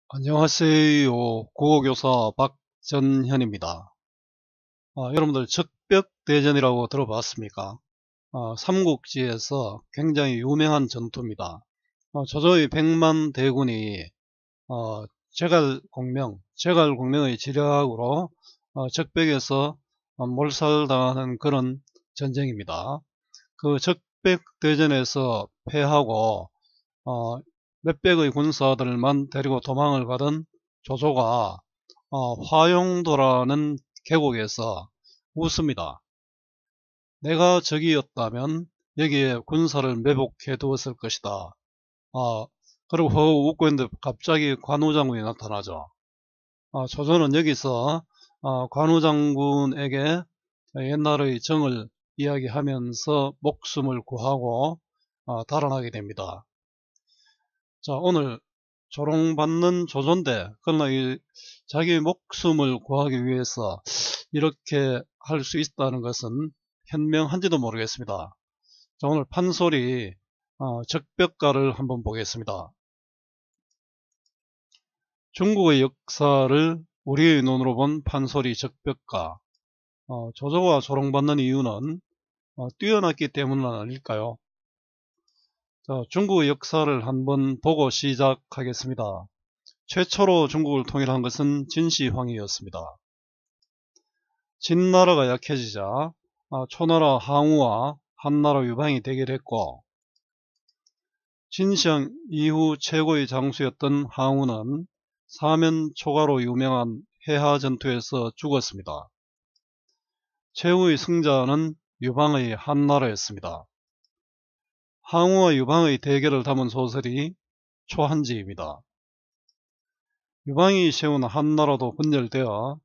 안녕하세요. 국어교사 박전현입니다. 여러분들 적벽대전이라고 들어봤습니까? 삼국지에서 굉장히 유명한 전투입니다. 조조의 백만 대군이 제갈공명의 지략으로 적벽에서 몰살당하는 그런 전쟁입니다. 그 적벽대전에서 패하고 몇백의 군사들만 데리고 도망을 가던 조조가 화용도라는 계곡에서 웃습니다. 내가 적이었다면 여기에 군사를 매복해 두었을 것이다. 그리고 허우 웃고 있는데 갑자기 관우장군이 나타나죠. 조조는 여기서 관우장군에게 옛날의 정을 이야기하면서 목숨을 구하고 달아나게 됩니다. 자, 오늘 조롱받는 조조인데, 그러나 자기 목숨을 구하기 위해서 이렇게 할 수 있다는 것은 현명한지도 모르겠습니다. 자, 오늘 판소리 적벽가를 한번 보겠습니다. 중국의 역사를 우리의 눈으로 본 판소리 적벽가. 조조가 조롱받는 이유는 뛰어났기 때문은 아닐까요? 자, 중국의 역사를 한번 보고 시작하겠습니다. 최초로 중국을 통일한 것은 진시황이었습니다. 진나라가 약해지자 초나라 항우와 한나라 유방이 대결했고, 진시황 이후 최고의 장수였던 항우는 사면초가로 유명한 해하전투에서 죽었습니다. 최후의 승자는 유방의 한나라였습니다. 항우와 유방의 대결을 담은 소설이 초한지입니다. 유방이 세운 한나라도 분열되어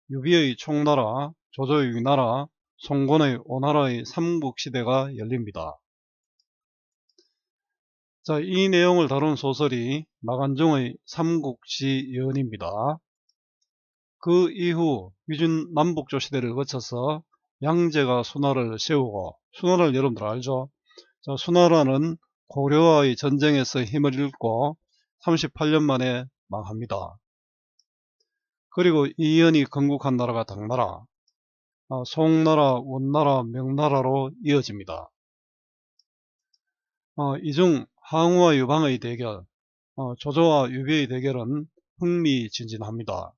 유비의 총나라, 조조의 위나라, 송건의 오나라의 삼국시대가 열립니다. 자, 이 내용을 다룬 소설이 나간중의 삼국지연입니다. 그 이후 위준 남북조 시대를 거쳐서 양제가 수나라를 세우고, 수나라를 여러분들 알죠? 자, 수나라는 고려와의 전쟁에서 힘을 잃고 38년 만에 망합니다. 그리고 이연이 건국한 나라가 당나라, 송나라, 원나라, 명나라로 이어집니다. 이 중 항우와 유방의 대결, 조조와 유비의 대결은 흥미진진합니다.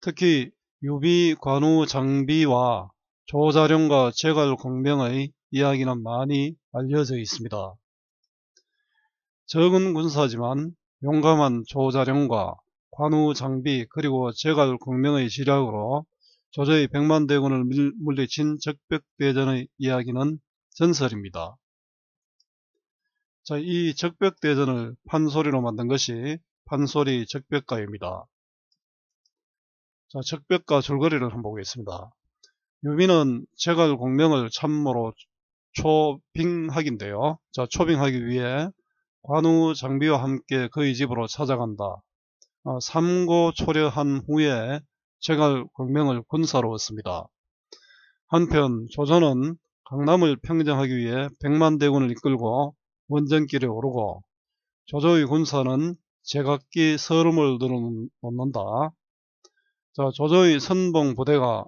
특히 유비, 관우, 장비와 조자룡과 제갈공명의 이야기는 많이 알려져 있습니다. 적은 군사지만 용감한 조자룡과 관우, 장비, 그리고 제갈공명의 지략으로 조조의 백만대군을 물리친 적벽대전의 이야기는 전설입니다. 자, 이 적벽대전을 판소리로 만든 것이 판소리 적벽가입니다. 자, 적벽가 줄거리를 한번 보겠습니다. 유비는 제갈공명을 참모로 초빙하기인데요. 자, 초빙하기 위해 관우, 장비와 함께 그의 집으로 찾아간다. 삼고초려한 후에 제갈공명을 군사로 얻습니다. 한편 조조는 강남을 평정하기 위해 백만대군을 이끌고 원정길에 오르고, 조조의 군사는 제각기 서름을 들어놓는다. 자, 조조의 선봉 부대가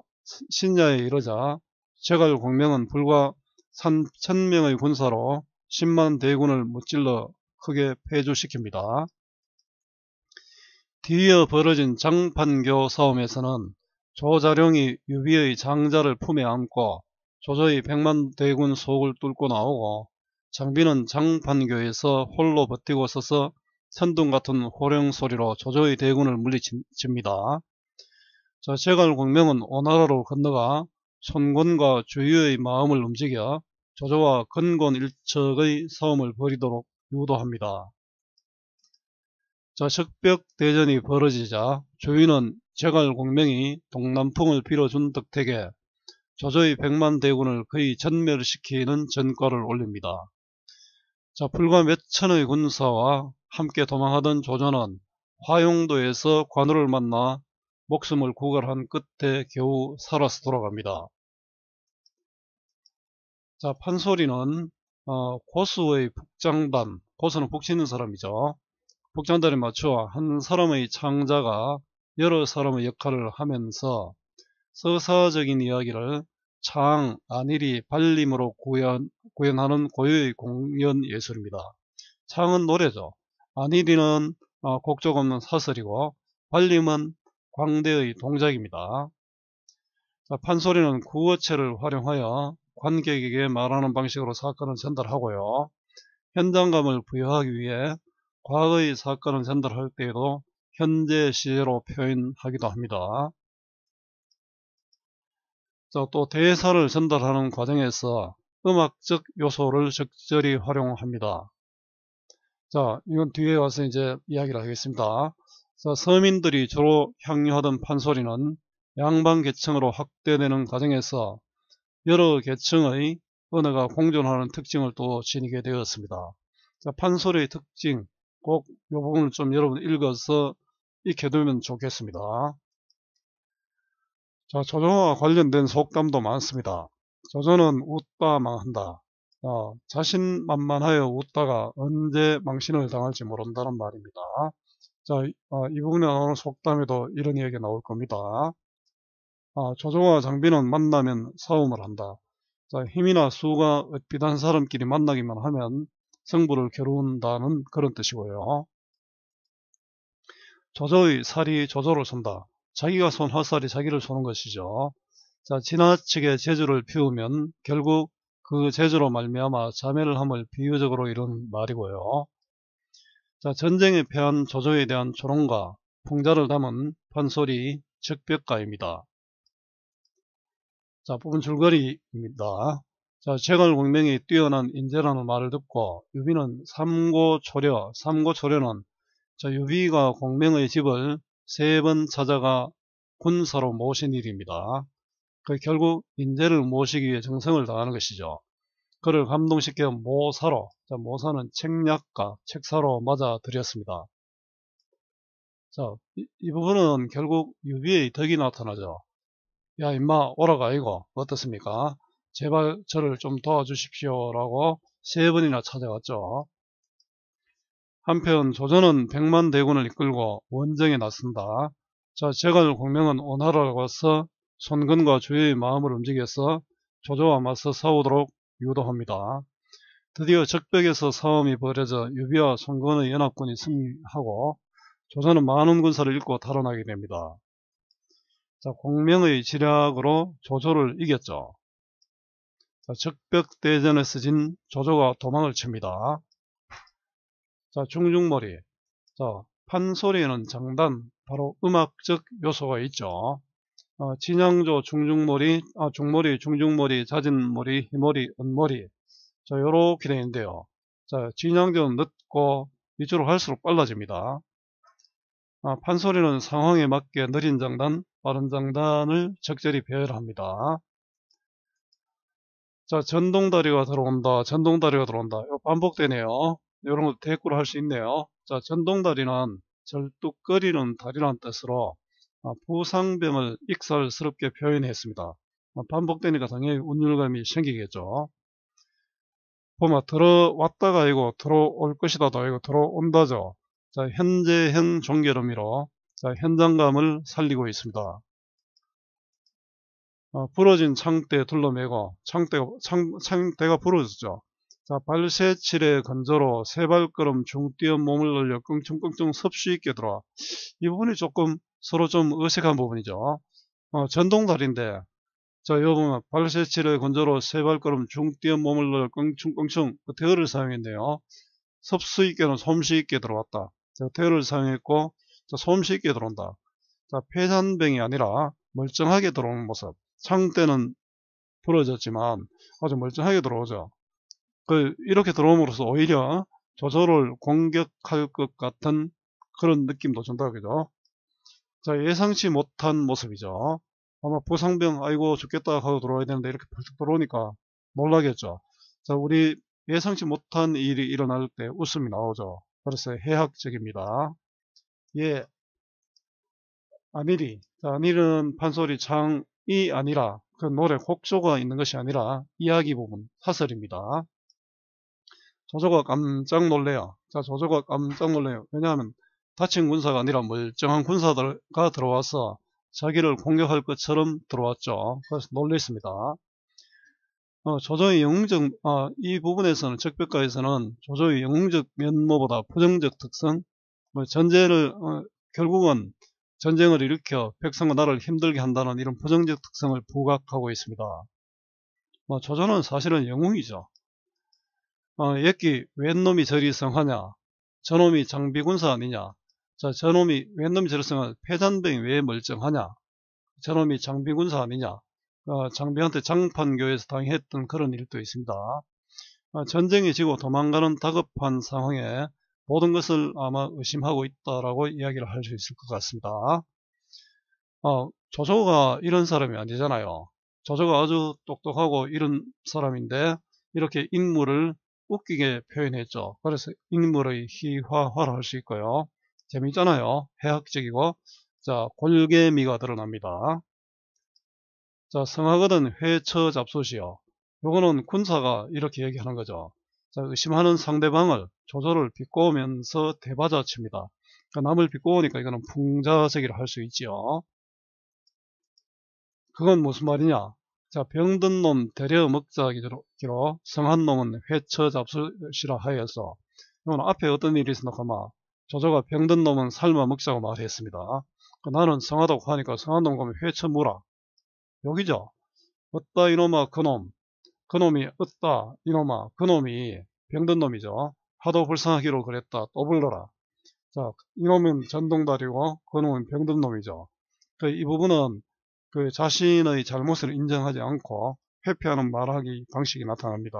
신야에 이르자 제갈공명은 불과 3,000명의 군사로 10만 대군을 무찔러 크게 패주시킵니다. 뒤이어 벌어진 장판교 싸움에서는 조자룡이 유비의 장자를 품에 안고 조조의 백만 대군 속을 뚫고 나오고, 장비는 장판교에서 홀로 버티고 서서 천둥같은 호령 소리로 조조의 대군을 물리칩니다. 자, 제갈공명은 오나라로 건너가 손권과 주유의 마음을 움직여 조조와 건곤일척의 싸움을 벌이도록 유도합니다. 자, 적벽대전이 벌어지자 주유는 제갈공명이 동남풍을 빌어준 덕택에 조조의 백만 대군을 거의 전멸시키는 전과를 올립니다. 자, 불과 몇 천의 군사와 함께 도망하던 조조는 화용도에서 관우를 만나 목숨을 구걸한 끝에 겨우 살아서 돌아갑니다. 자, 판소리는 고수의 북장단, 고수는 북 짓는 사람이죠. 복장들에 맞추어 한 사람의 창자가 여러 사람의 역할을 하면서 서사적인 이야기를 창, 안일이, 발림으로 구현하는 고유의 공연 예술입니다. 창은 노래죠. 안일이는 곡적 없는 사설이고 발림은 광대의 동작입니다. 자, 판소리는 구어체를 활용하여 관객에게 말하는 방식으로 사건을 전달하고요. 현장감을 부여하기 위해 과거의 사건을 전달할 때에도 현재 시제로 표현하기도 합니다. 자, 또 대사를 전달하는 과정에서 음악적 요소를 적절히 활용합니다. 자, 이건 뒤에 와서 이제 이야기를 하겠습니다. 자, 서민들이 주로 향유하던 판소리는 양방 계층으로 확대되는 과정에서 여러 계층의 언어가 공존하는 특징을 또 지니게 되었습니다. 자, 판소리의 특징, 꼭 이 부분을 좀 여러분 읽어서 익혀두면 좋겠습니다. 자, 조조와 관련된 속담도 많습니다. 조조는 웃다 망한다. 자신만만하여 웃다가 언제 망신을 당할지 모른다는 말입니다. 자, 이 부분에 나오는 속담에도 이런 이야기가 나올 겁니다. 조조와 장비는 만나면 싸움을 한다. 자, 힘이나 수가 비슷한 사람끼리 만나기만 하면 승부를 겨룬다는 그런 뜻이고요. 조조의 살이 조조를 쏜다. 자기가 쏜 화살이 자기를 쏘는 것이죠. 자, 지나치게 재주를 피우면 결국 그 재주로 말미암아 자멸을 함을 비유적으로 이룬 말이고요. 자, 전쟁에 패한 조조에 대한 조롱과 풍자를 담은 판소리 적벽가입니다. 자, 부분 줄거리입니다. 자, 제갈공명이 뛰어난 인재라는 말을 듣고 유비는 삼고초려는 자, 유비가 공명의 집을 3번 찾아가 군사로 모신 일입니다. 결국 인재를 모시기 위해 정성을 다하는 것이죠. 그를 감동시켜 모사로, 자, 모사는 책략가, 책사로 맞아들였습니다. 자, 이 부분은 결국 유비의 덕이 나타나죠. 야, 임마, 오라가 아니고, 어떻습니까? 제발 저를 좀 도와주십시오. 라고 3번이나 찾아갔죠. 한편 조조는 100만 대군을 이끌고 원정에 나선다. 자, 제갈공명은 오나라로 가서 손근과 주의 마음을 움직여서 조조와 맞서 싸우도록 유도합니다. 드디어 적벽에서 싸움이 벌어져 유비와 손근의 연합군이 승리하고 조조는 많은 군사를 잃고 달아나게 됩니다. 자, 공명의 지략으로 조조를 이겼죠. 자, 적벽대전에서 진 조조가 도망을 칩니다. 자, 중중머리. 자, 판소리에는 장단, 바로 음악적 요소가 있죠. 진양조, 중중머리, 중머리, 중중머리, 자진머리, 희머리, 은머리. 자, 요렇게 되어 있는데요. 자, 진양조는 늦고 위주로 갈수록 빨라집니다. 판소리는 상황에 맞게 느린 장단, 빠른 장단을 적절히 배열합니다. 자, 전동다리가 들어온다, 전동다리가 들어온다. 이거 반복되네요. 이런 거 대꾸를 할 수 있네요. 자, 전동다리는 절뚝거리는 다리라는 뜻으로 부상병을 익살스럽게 표현했습니다. 반복되니까 당연히 운율감이 생기겠죠. 보면 들어왔다가 아니고 들어올 것이다도 아니고 들어온다죠. 자, 현재형 종결의미로 자, 현장감을 살리고 있습니다. 부러진 창대 둘러매고 창대가 부러졌죠. 자, 발새칠의 건조로 세 발걸음 중뛰어 몸을 올려 끙충끙충 섭수 있게 들어와. 이 부분이 조금 서로 좀 어색한 부분이죠. 전동다리인데 자, 여기 보면 발새칠의 건조로 세 발걸음 중뛰어 몸을 올려 끙충끙충 대어를 사용했네요. 섭수 있게는 솜씨 있게 들어왔다. 자, 대어를 사용했고 자, 솜씨 있게 들어온다. 자, 폐잔병이 아니라 멀쩡하게 들어오는 모습. 창대는 부러졌지만 아주 멀쩡하게 들어오죠. 이렇게 들어옴으로써 오히려 조조를 공격할 것 같은 그런 느낌도 준다, 그죠? 자, 예상치 못한 모습이죠. 아마 부상병, 아이고, 죽겠다 하고 들어와야 되는데 이렇게 벌쩍 들어오니까 놀라겠죠. 자, 우리 예상치 못한 일이 일어날 때 웃음이 나오죠. 그래서 해학적입니다. 예, 안일이. 자, 안일은 판소리 창이 아니라 그 노래 곡조가 있는 것이 아니라 이야기 부분, 사설입니다. 조조가 깜짝 놀래요. 자, 조조가 깜짝 놀래요. 왜냐하면 다친 군사가 아니라 멀쩡한 군사가 들어와서 자기를 공격할 것처럼 들어왔죠. 그래서 놀랬습니다. 조조의 영웅적, 이 부분에서는, 적벽가에서는 조조의 영웅적 면모보다 부정적 특성, 전쟁을, 결국은 전쟁을 일으켜 백성과 나라를 힘들게 한다는 이런 부정적 특성을 부각하고 있습니다. 조조는 사실은 영웅이죠. 옛기 웬 놈이 저리 성하냐, 저놈이 장비군사 아니냐, 자, 저놈이 웬 놈이 저리 성하냐, 패잔병이 왜 멀쩡하냐, 저놈이 장비군사 아니냐, 장비한테 장판교에서 당했던 그런 일도 있습니다. 전쟁이 지고 도망가는 다급한 상황에 모든 것을 아마 의심하고 있다라고 이야기를 할 수 있을 것 같습니다. 조조가 이런 사람이 아니잖아요. 조조가 아주 똑똑하고 이런 사람인데 이렇게 인물을 웃기게 표현했죠. 그래서 인물의 희화화를 할 수 있고요. 재미있잖아요. 해학적이고. 자, 골개미가 드러납니다. 자, 성하거든 회처 잡숫이요. 요거는 군사가 이렇게 얘기하는 거죠. 자, 의심하는 상대방을 조조를 비꼬으면서 대받아칩니다. 그러니까 남을 비꼬으니까 이거는 풍자세기를 할 수 있지요. 그건 무슨 말이냐? 자, 병든 놈 데려 먹자기로 성한 놈은 회처 잡숫이라 하여서 이건 앞에 어떤 일이 있었나 조조가 병든 놈은 삶아 먹자고 말했습니다. 나는 성하다고 하니까 성한 놈 가면 회처 무라. 여기죠. 어따 이놈아 그놈, 그놈이 어따 이놈아 그놈이 병든 놈이죠. 하도 불쌍하기로 그랬다. 또 불러라. 자, 이놈은 전동다리고 그놈은 병든 놈이죠. 이 부분은 그 자신의 잘못을 인정하지 않고 회피하는 말하기 방식이 나타납니다.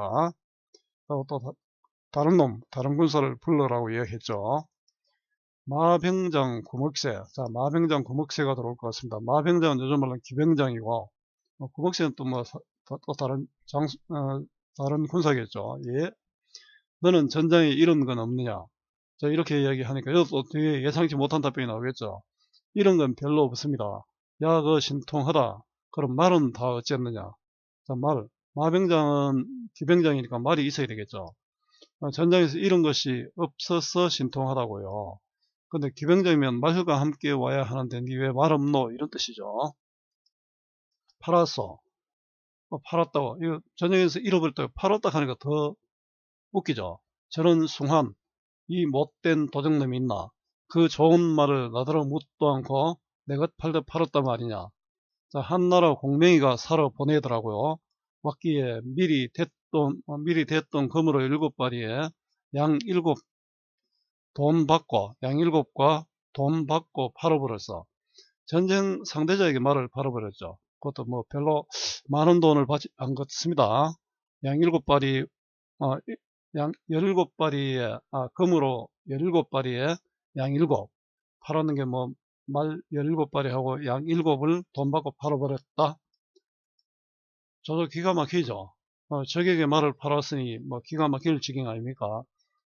또 다른 놈, 다른 군사를 불러라고 이야기했죠. 마병장 구먹새. 자, 마병장 구먹새가 들어올 것 같습니다. 마병장은 요즘 말로 기병장이고, 구먹새는 또 또 다른 군사겠죠. 예. 너는 전장에 이런 건 없느냐? 자, 이렇게 이야기하니까 이것도 되게 예상치 못한 답변이 나오겠죠. 이런 건 별로 없습니다. 야, 그 신통하다. 그럼 말은 다 어쨌느냐? 자, 마병장은 기병장이니까 말이 있어야 되겠죠. 전장에서 이런 것이 없어서 신통하다고요. 근데 기병장이면 말과 함께 와야 하는데 니 왜 말 없노? 이런 뜻이죠. 팔았어. 팔았다고. 이거 전쟁에서 잃어버렸다고 팔았다 하니까 더 웃기죠. 저런 숭한, 이 못된 도적놈이 있나? 그 좋은 말을 나더러 묻도 않고 내 것 팔듯 팔았단 말이냐. 자, 한나라 공명이가 살아 보내더라고요. 왔기에 미리 됐던 금으로 7발이에 양 7, 돈 받고, 양 7과 돈 받고 팔아버렸어. 전쟁 상대자에게 말을 팔아버렸죠. 그것도 뭐 별로 많은 돈을 받지 않겠습니다. 양 7발이, 양 17발이에, 금으로 17발이에 양 7, 팔았는 게 뭐, 말 17발이 하고 양 7을 돈 받고 팔아버렸다. 저도 기가 막히죠. 적에게 말을 팔았으니 뭐 기가 막힐 지경 아닙니까?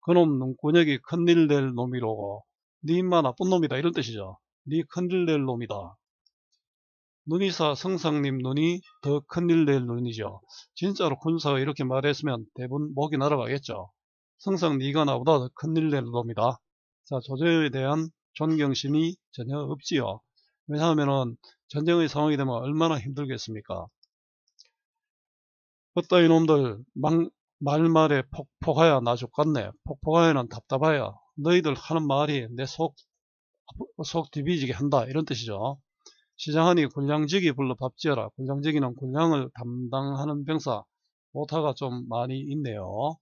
그놈 눈구녕이 큰일 낼 놈이로고 네 인마 나쁜 놈이다 이런 뜻이죠. 네 큰일 낼 놈이다. 눈이사 성상님 눈이 더 큰일 낼 눈이죠. 진짜로 군사가 이렇게 말했으면 대부분 목이 날아가겠죠. 성상 네가 나보다 더 큰일 낼 놈이다. 자, 조조에 대한 존경심이 전혀 없지요. 왜냐하면은 전쟁의 상황이 되면 얼마나 힘들겠습니까? 어따 이놈들 말말에 폭포가야 나 죽겠네. 폭포가야는 답답하야. 너희들 하는 말이 내 속 뒤비지게 한다. 이런 뜻이죠. 시장하니 군량직이 불러 밥지어라. 군량직이는 군량을 담당하는 병사. 오타가 좀 많이 있네요.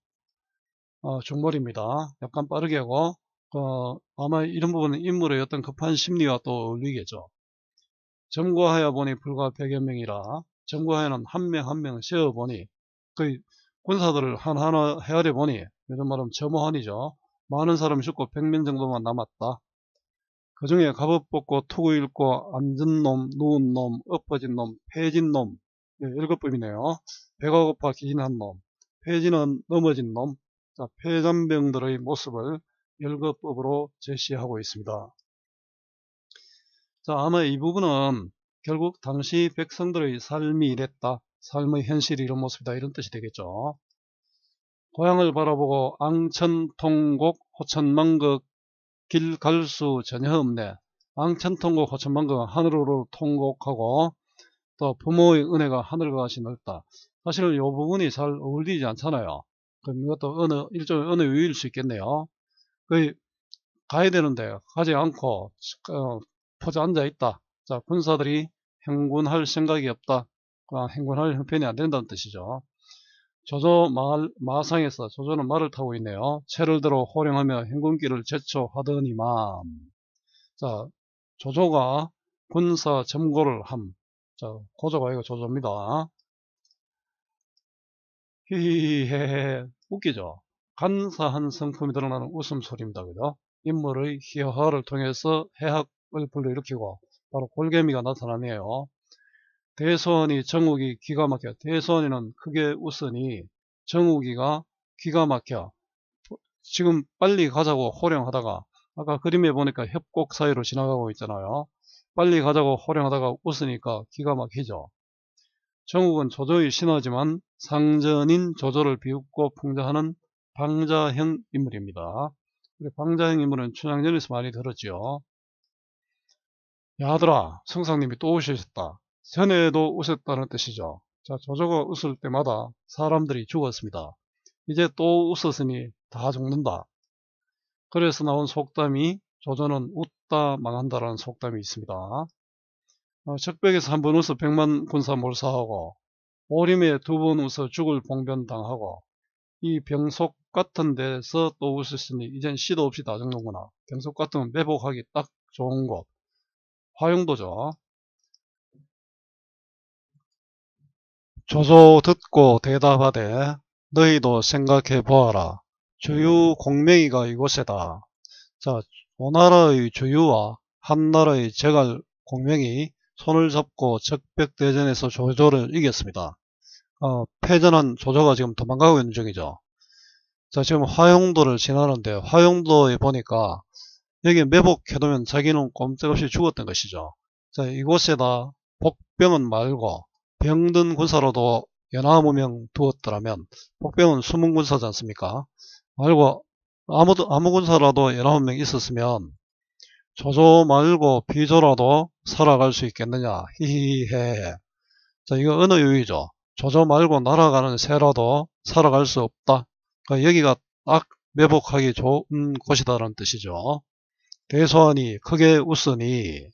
중몰입니다. 약간 빠르게 하고 아마 이런 부분은 인물의 어떤 급한 심리와 또 어울리겠죠. 점거하여 보니 불과 100여 명이라 점거하여는 한 명 한 명 세어보니 그 군사들을 하나하나 헤아려 보니 요즘 말하면 점호한이죠. 많은 사람이 죽고 100명 정도만 남았다. 그 중에 갑옷 벗고 투구 읽고 앉은 놈, 누운 놈, 엎어진 놈, 패진 놈 7법이네요. 배가 고파 기진한 놈, 패진은 넘어진 놈. 자, 패잔병들의 모습을 7법으로 제시하고 있습니다. 자, 아마 이 부분은 결국 당시 백성들의 삶이 이랬다. 삶의 현실이 이런 모습이다. 이런 뜻이 되겠죠. 고향을 바라보고 앙천통곡 호천만극 길 갈 수 전혀 없네. 앙천통곡 호천만극 하늘으로 통곡하고 또 부모의 은혜가 하늘과 같이 넓다. 사실은 이 부분이 잘 어울리지 않잖아요. 그럼 이것도 일종의 은혜 유일 수 있겠네요. 거의 가야 되는데 가지 않고 포즈 앉아 있다. 자, 군사들이 행군할 생각이 없다. 행군할 형편이 안 된다는 뜻이죠. 조조 마상에서 조조는 말을 타고 있네요. 채를 들어 호령하며 행군길을 제초하더니만. 자, 조조가 군사 점고를 함. 자, 고조가 아니고 조조입니다. 히히헤헤 웃기죠. 간사한 성품이 드러나는 웃음소리입니다. 그죠? 인물의 희화를 통해서 해학을 불러일으키고 바로 골개미가 나타나네요. 대소원이 정욱이 기가 막혀. 대소원이는 크게 웃으니 정욱이가 기가 막혀. 지금 빨리 가자고 호령하다가 아까 그림에 보니까 협곡 사이로 지나가고 있잖아요. 빨리 가자고 호령하다가 웃으니까 기가 막히죠. 정욱은 조조의 신하지만 상전인 조조를 비웃고 풍자하는 방자형 인물입니다. 방자형 인물은 춘향전에서 많이 들었지요. 야들아, 성상님이 또 오셨다. 전에도 웃었다는 뜻이죠. 자, 조조가 웃을 때마다 사람들이 죽었습니다. 이제 또 웃었으니 다 죽는다. 그래서 나온 속담이 조조는 웃다 망한다라는 속담이 있습니다. 적벽에서 한 번 웃어 100만 군사 몰사하고 오림에 2번 웃어 죽을 봉변당하고 이 병속 같은 데서 또 웃었으니 이젠 시도 없이 다 죽는구나. 병속 같은 건 매복하기 딱 좋은 곳. 화용도죠. 조조 듣고 대답하되 너희도 생각해 보아라. 주유 공명이가 이곳에다. 자, 오나라의 주유와 한나라의 제갈 공명이 손을 잡고 적벽대전에서 조조를 이겼습니다. 패전한 조조가 지금 도망가고 있는 중이죠. 자, 지금 화용도를 지나는데 화용도에 보니까 여기 매복해두면 자기는 꼼짝없이 죽었던 것이죠. 자, 이곳에다 복병은 말고 병든 군사로도 연하 무명 두었더라면, 복병은 숨은 군사지 않습니까? 말고 아무 군사라도 연하 무명 있었으면 조조 말고 비조라도 살아갈 수 있겠느냐. 히히헤. 자, 이거 어느 유의죠. 조조 말고 날아가는 새라도 살아갈 수 없다. 그러니까 여기가 딱 매복하기 좋은 곳이다라는 뜻이죠. 대소환이 크게 웃으니.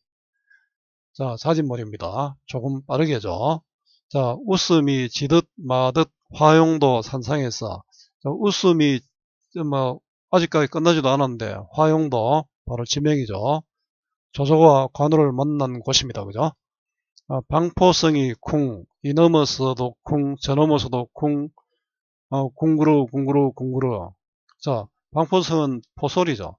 자, 사진머리입니다. 조금 빠르게죠. 자, 웃음이 지듯 마듯 화용도 산상에서. 자, 웃음이 아직까지 끝나지도 않았는데 화용도 바로 지명이죠. 조조와 관우를 만난 곳입니다. 그죠? 방포성이 쿵, 이 넘어서도 쿵, 저 넘어서도 쿵, 궁구르 궁구르 궁구르. 자, 방포성은 포솔이죠.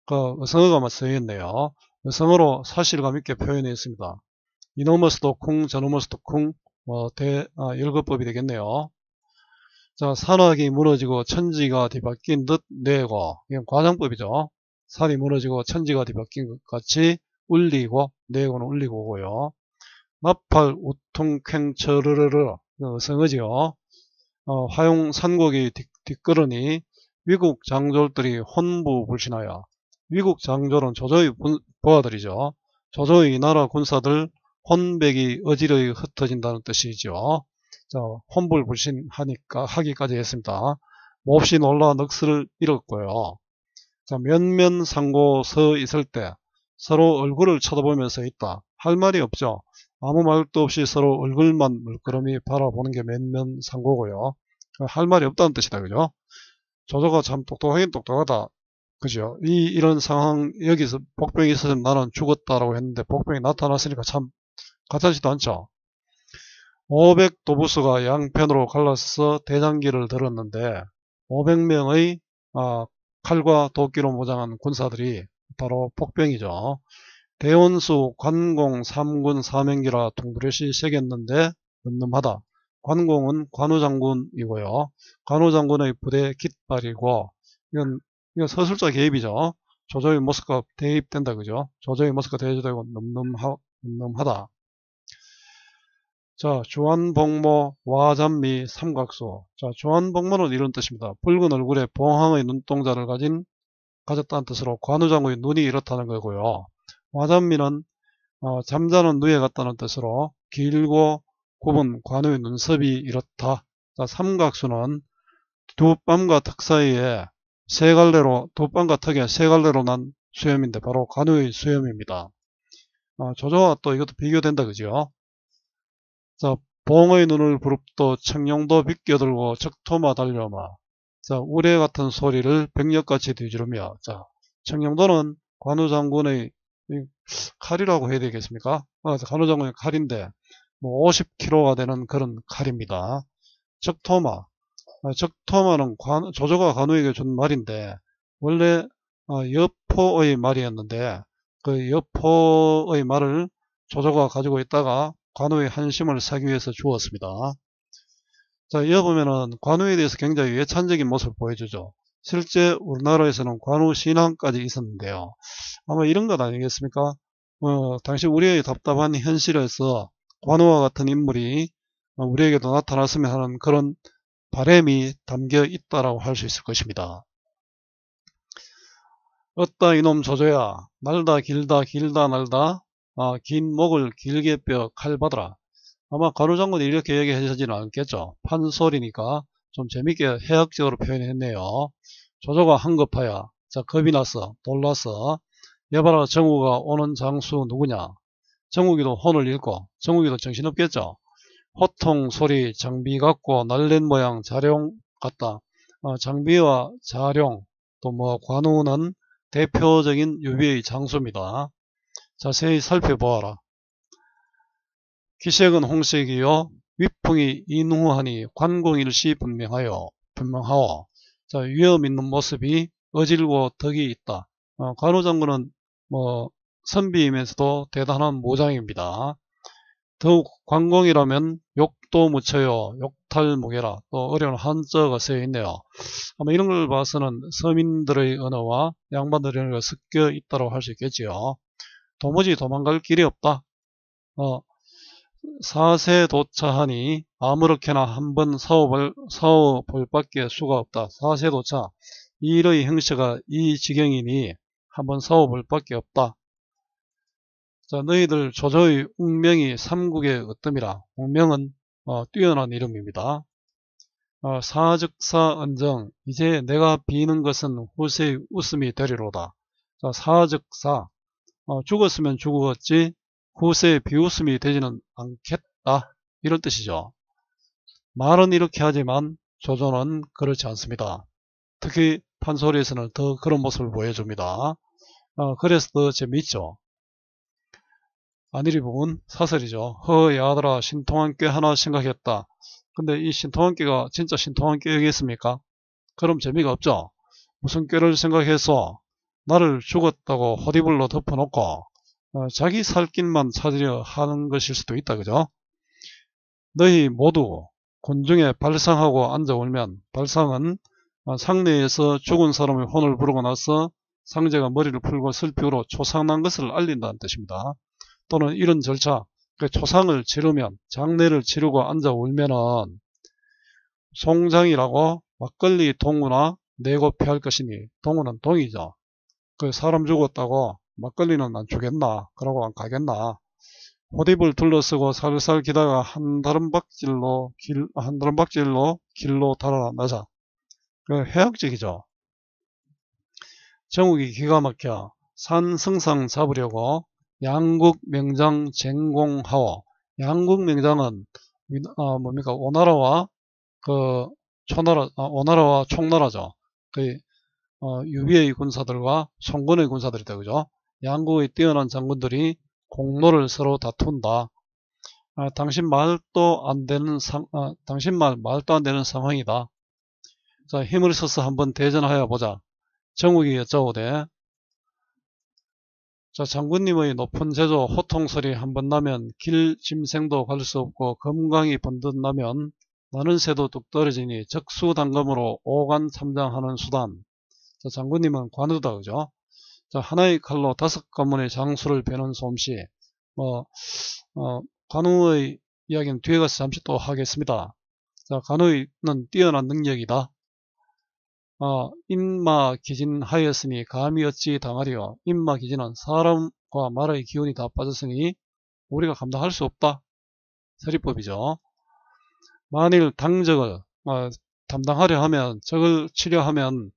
그 의성어가 쓰여있네요. 의성어로 사실감 있게 표현해 있습니다. 이 넘어서도 쿵, 저 넘어서도 쿵, 열거법이 되겠네요. 자, 산악이 무너지고 천지가 뒤바뀐 듯 내고, 이건 과장법이죠. 산이 무너지고 천지가 뒤바뀐 것 같이 울리고, 내고는 울리고 오고요. 나팔 우퉁쾡처르르르, 의성어지요. 화용 산곡이 뒷걸으니 위국 장졸들이 혼부불신하여. 위국 장졸은 조조의 부하들이죠. 조조의 나라 군사들 혼백이 어지러이 흩어진다는 뜻이죠. 자, 하기까지 했습니다. 몹시 놀라 넋을 잃었고요. 자, 면면상고 서 있을 때 서로 얼굴을 쳐다보면서 있다. 할 말이 없죠. 아무 말도 없이 서로 얼굴만 물끄러미 바라보는 게 면면상고고요. 할 말이 없다는 뜻이다. 그죠? 조조가 참 똑똑하긴 똑똑하다. 그죠? 이런 상황, 여기서 복병이 있었으면 나는 죽었다라고 했는데 복병이 나타났으니까 참 가짜지도 않죠. 500도부수가 양편으로 갈라서 대장기를 들었는데 500명의 칼과 도끼로 무장한 군사들이 바로 복병이죠. 대원수 관공 3군 사명기라 둥그릇이 새겼는데 늠름하다. 관공은 관우장군이고요. 관우장군의 부대 깃발이고, 이건 서술자 개입이죠. 조조의 모습과 대입된다. 그죠? 조조의 모습과 대입되고 늠름하다. 자, 주한복모, 와잔미, 삼각수. 자, 주한복모는 이런 뜻입니다. 붉은 얼굴에 봉황의 눈동자를 가졌다는 뜻으로 관우장군의 눈이 이렇다는 거고요. 와잔미는 잠자는 누에 같다는 뜻으로 길고 굽은 관우의 눈썹이 이렇다. 자, 삼각수는 두 뺨과 턱 사이에 두 뺨과 턱에 세 갈래로 난 수염인데 바로 관우의 수염입니다. 조조와 또 이것도 비교된다, 그죠? 자, 봉의 눈을 부릅도 청룡도 비껴들고 적토마 달려마. 자, 우레 같은 소리를 백력같이 뒤지르며. 자, 청룡도는 관우장군의 칼이라고 해야 되겠습니까? 관우장군의 칼인데 뭐 50kg가 되는 그런 칼입니다. 적토마. 적토마는 조조가 관우에게 준 말인데 원래 여포의 말이었는데 그 여포의 말을 조조가 가지고 있다가 관우의 한심을 사기 위해서 주었습니다. 자, 이어 보면은 관우에 대해서 굉장히 외찬적인 모습을 보여주죠. 실제 우리나라에서는 관우 신앙까지 있었는데요. 아마 이런 것 아니겠습니까? 당시 우리의 답답한 현실에서 관우와 같은 인물이 우리에게도 나타났으면 하는 그런 바람이 담겨 있다라고 할 수 있을 것입니다. 어따 이놈 조조야, 날다 길다 날다, 긴 목을 길게 뼈 칼 받아라. 아마 관우장군이 이렇게 얘기하지는 않겠죠. 판소리니까 좀 재밌게 해학적으로 표현했네요. 조조가 한급하야. 자, 겁이 났어. 놀랐어. 여봐라, 정우가 오는 장수 누구냐. 정우기도 혼을 잃고 정우기도 정신없겠죠. 호통 소리 장비 같고 날랜 모양 자룡 같다. 장비와 자룡 또 뭐 관우는 대표적인 유비의 장수입니다. 자세히 살펴보아라. 기색은 홍색이요 위풍이 인후하니 관공일시 분명하오. 자, 위험 있는 모습이 어질고 덕이 있다. 관우장군은 뭐 선비이면서도 대단한 모장입니다. 더욱 관공이라면 욕도 묻혀요. 욕탈무게라. 또 어려운 한자가 쓰여 있네요. 아마 이런 걸 봐서는 서민들의 언어와 양반들의 언어가 섞여 있다고 할 수 있겠지요. 도무지 도망갈 길이 없다. 사세 도차하니 아무렇게나 한번 사워볼 밖에 수가 없다. 사세 도차. 이 일의 형체가 이 지경이니 한번 사워볼 밖에 없다. 자, 너희들 조조의 웅명이 삼국의 으뜸이라. 웅명은 뛰어난 이름입니다. 사즉사 언정. 이제 내가 비는 것은 후세의 웃음이 되리로다. 자, 사즉사. 죽었으면 죽었지 후세의 비웃음이 되지는 않겠다. 이런 뜻이죠. 말은 이렇게 하지만 조조는 그렇지 않습니다. 특히 판소리에서는 더 그런 모습을 보여줍니다. 그래서 더 재미있죠. 안일이 부분 사설이죠. 허야들아 신통한 꾀 하나 생각했다. 근데 이 신통한 꾀가 진짜 신통한 꾀이겠습니까? 그럼 재미가 없죠. 무슨 꾀를 생각해서 나를 죽었다고 호디불로 덮어놓고 자기 살길만 찾으려 하는 것일 수도 있다. 그죠? 너희 모두 군중에 발상하고 앉아 울면, 발상은 상내에서 죽은 사람의 혼을 부르고 나서 상제가 머리를 풀고 슬피우로 초상난 것을 알린다는 뜻입니다. 또는 이런 절차, 초상을 치르면, 장례를 치르고 앉아 울면은 송장이라고 막걸리 동우나 내고 피할 것이니, 동우는 동이죠. 그 사람 죽었다고 막걸리는 안 주겠나, 그러고 안 가겠나. 호딥을 둘러쓰고 살살 기다가 한 다름박질로 길로 달아나자. 그 해학적이죠. 정욱이 기가 막혀 산승상 잡으려고 양국 명장 쟁공하오. 양국 명장은 뭡니까? 오나라와 오나라와 총나라죠. 유비의 군사들과 송건의 군사들이다. 그죠? 양국의 뛰어난 장군들이 공로를 서로 다툰다. 당신 말도 안 되는 상황이다. 자, 힘을 써서 한번 대전하여 보자. 정욱이 여짜오되, 자, 장군님의 높은 제조 호통소리 한번 나면 길 짐승도 갈 수 없고 검광이 번듯 나면 나는 새도 뚝 떨어지니 적수단검으로 오간 참장하는 수단. 자, 장군님은 관우다. 그죠? 자, 하나의 칼로 5가문의 장수를 베는 솜씨. 관우의 이야기는 뒤에 가서 잠시 또 하겠습니다. 자, 간호의는 뛰어난 능력이다. 인마기진하였으니 감히 어찌 당하리요. 인마기진은 사람과 말의 기운이 다 빠졌으니 우리가 감당할 수 없다. 서리법이죠. 만일 당적을 담당하려 하면, 적을 치려하면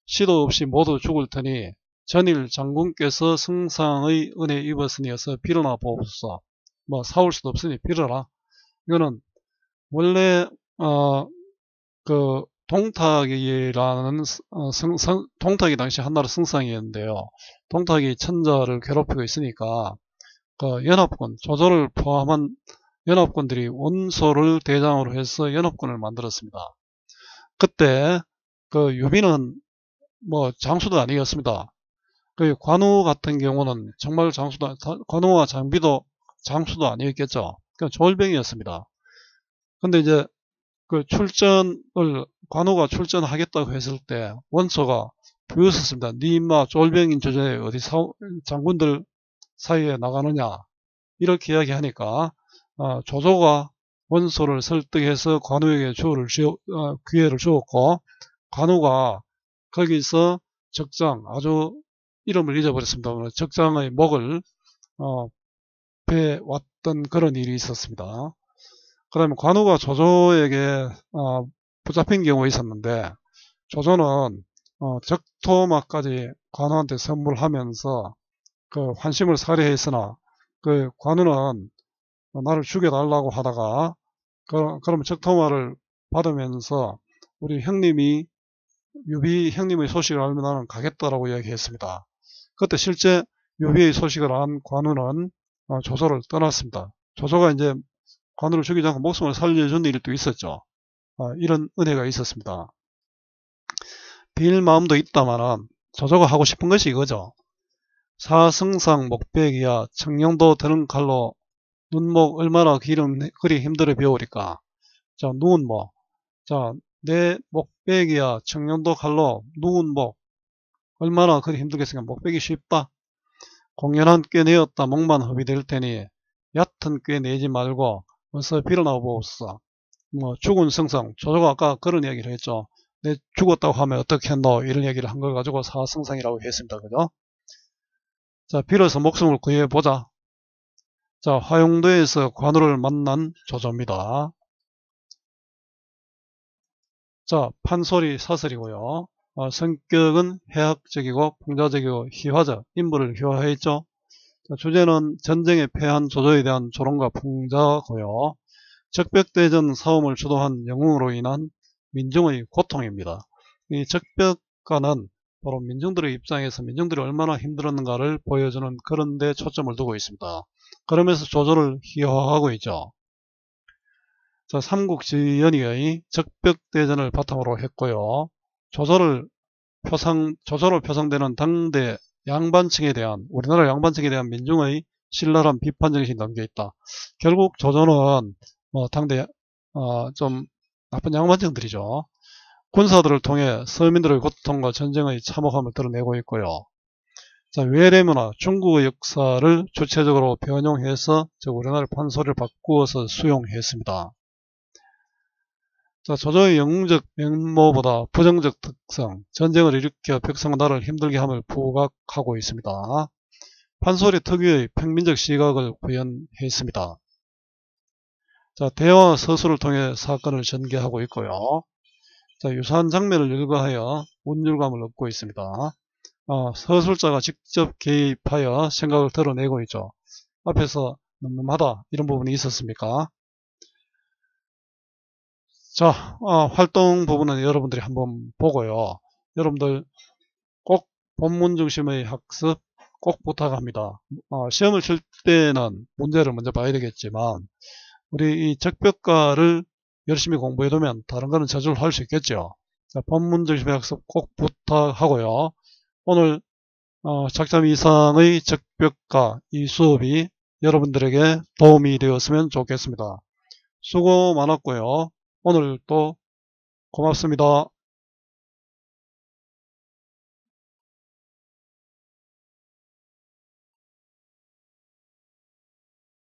시도 없이 모두 죽을 테니 전일 장군께서 승상의 은혜 입었으니 어서 빌어나 보옵소서. 사올 수도 없으니 빌어라. 이거는 원래 동탁이라는 동탁이 당시 한나라 승상이었는데요. 동탁이 천자를 괴롭히고 있으니까 연합군, 조조를 포함한 연합군들이 원소를 대장으로 해서 연합군을 만들었습니다. 그때 유비는 장수도 아니었습니다. 관우 같은 경우는 정말 관우와 장비도 장수도 아니었겠죠. 그냥 졸병이었습니다. 근데 이제 관우가 출전하겠다고 했을 때 원소가 비웃었습니다. 니 인마 졸병인 주제에 어디 장군들 사이에 나가느냐, 이렇게 이야기하니까 조조가 원소를 설득해서 관우에게 기회를 주었고, 관우가 거기서 적장, 아주 이름을 잊어버렸습니다. 적장의 목을 베왔던 그런 일이 있었습니다. 그 다음에 관우가 조조에게 붙잡힌 경우가 있었는데, 조조는 적토마까지 관우한테 선물하면서 환심을 살해했으나 관우는 나를 죽여달라고 하다가 그럼 적토마를 받으면서 우리 형님이 유비 형님의 소식을 알면 나는 가겠다라고 이야기했습니다. 그때 실제 유비의 소식을 안 관우는 조조를 떠났습니다. 조조가 이제 관우를 죽이지 않고 목숨을 살려준 일도 있었죠. 이런 은혜가 있었습니다. 빌 마음도 있다마는 조조가 하고 싶은 것이 이거죠. 사승상 목백이야 청룡도 드는 칼로 눈목 얼마나 그리 힘들어 배우리까. 자, 누운 목. 자, 내 목백이야 청룡도 칼로 누운 목 얼마나 그리 힘들겠으니까 목백이 쉽다. 공연한 꽤 내었다 목만 허비될 테니 얕은 꽤 내지 말고 어서 빌어나 보옵소서. 죽은 승상, 조조가 아까 그런 얘기를 했죠. 내 죽었다고 하면 어떻게 했노? 이런 얘기를 한 걸 가지고 사승상이라고 했습니다. 그죠? 자, 빌어서 목숨을 구해보자. 자, 화용도에서 관우를 만난 조조입니다. 자, 판소리 사설이고요. 성격은 해학적이고 풍자적이고 희화적, 인물을 희화했죠. 자, 주제는 전쟁에 패한 조조에 대한 조롱과 풍자고요. 적벽대전 싸움을 주도한 영웅으로 인한 민중의 고통입니다. 이 적벽가는 바로 민중들의 입장에서 민중들이 얼마나 힘들었는가를 보여주는 그런 데 초점을 두고 있습니다. 그러면서 조조를 희화하고 있죠. 자, 삼국지연의의 적벽대전을 바탕으로 했고요. 조조로 표상되는 당대 양반층에 대한, 우리나라 양반층에 대한 민중의 신랄한 비판 정신이 담겨있다. 결국 조조는 당대 좀 나쁜 양반층들이죠. 군사들을 통해 서민들의 고통과 전쟁의 참혹함을 드러내고 있고요. 자, 외래문화, 중국의 역사를 주체적으로 변용해서 우리나라 판소리를 바꾸어서 수용했습니다. 자, 조조의 영웅적 면모보다 부정적 특성, 전쟁을 일으켜 백성나라를 힘들게 함을 부각하고 있습니다. 판소리 특유의 평민적 시각을 구현했습니다. 자, 대화 서술을 통해 사건을 전개하고 있고요. 자, 유사한 장면을 일과하여 운율감을 얻고 있습니다. 서술자가 직접 개입하여 생각을 드러내고 있죠. 앞에서 늠름하다 이런 부분이 있었습니까? 자, 활동 부분은 여러분들이 한번 보고요. 여러분들 꼭 본문 중심의 학습 꼭 부탁합니다. 시험을 칠 때는 문제를 먼저 봐야 되겠지만 우리 이 적벽가를 열심히 공부해두면 다른 거는 저절로 할 수 있겠죠. 자, 본문 중심의 학습 꼭 부탁하고요. 오늘 작점 이상의 적벽가 이 수업이 여러분들에게 도움이 되었으면 좋겠습니다. 수고 많았고요. 오늘 또 고맙습니다.